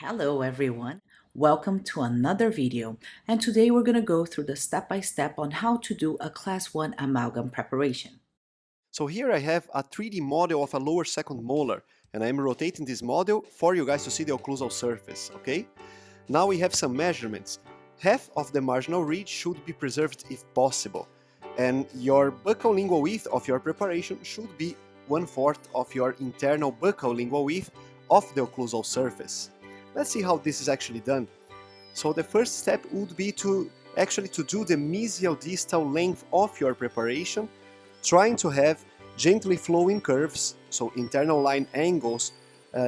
Hello everyone, welcome to another video, and today we're going to go through the step-by-step on how to do a class 1 amalgam preparation. So here I have a 3D model of a lower second molar, and I'm rotating this model for you guys to see the occlusal surface, okay? Now we have some measurements. Half of the marginal ridge should be preserved if possible, and your buccal lingual width of your preparation should be 1/4 of your internal buccal lingual width of the occlusal surface. Let's see how this is actually done. So the first step would be to do the mesial distal length of your preparation, trying to have gently flowing curves, so internal line angles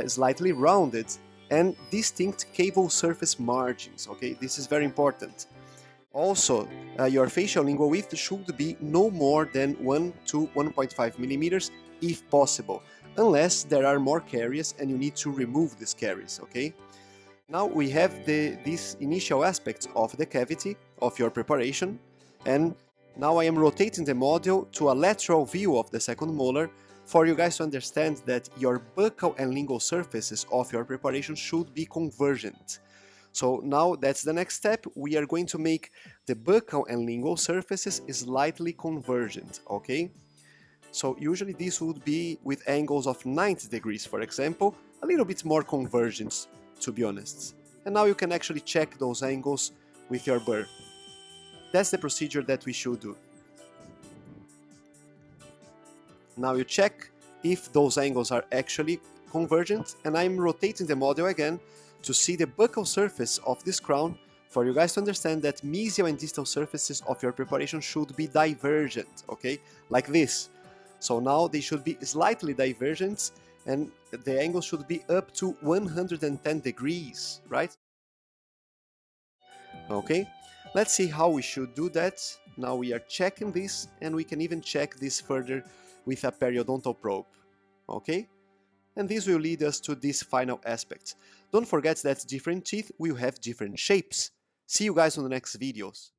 slightly rounded, and distinct cable surface margins. Okay, this is very important. Also, your facial lingual width should be no more than 1 to 1.5 millimeters if possible, unless there are more caries and you need to remove these caries. Okay. Now we have these initial aspects of the cavity of your preparation, and now I am rotating the model to a lateral view of the second molar for you guys to understand that your buccal and lingual surfaces of your preparation should be convergent. So now that's the next step. We are going to make the buccal and lingual surfaces slightly convergent, okay? So usually this would be with angles of 90 degrees, for example, a little bit more convergence, to be honest. And now you can actually check those angles with your burr. That's the procedure that we should do. Now you check if those angles are actually convergent, and I'm rotating the model again to see the buccal surface of this crown for you guys to understand that mesial and distal surfaces of your preparation should be divergent, okay? Like this. So now they should be slightly divergent, and the angle should be up to 110 degrees, right? Okay, let's see how we should do that. Now we are checking this, and we can even check this further with a periodontal probe. Okay, and this will lead us to this final aspect. Don't forget that different teeth will have different shapes. See you guys on the next videos.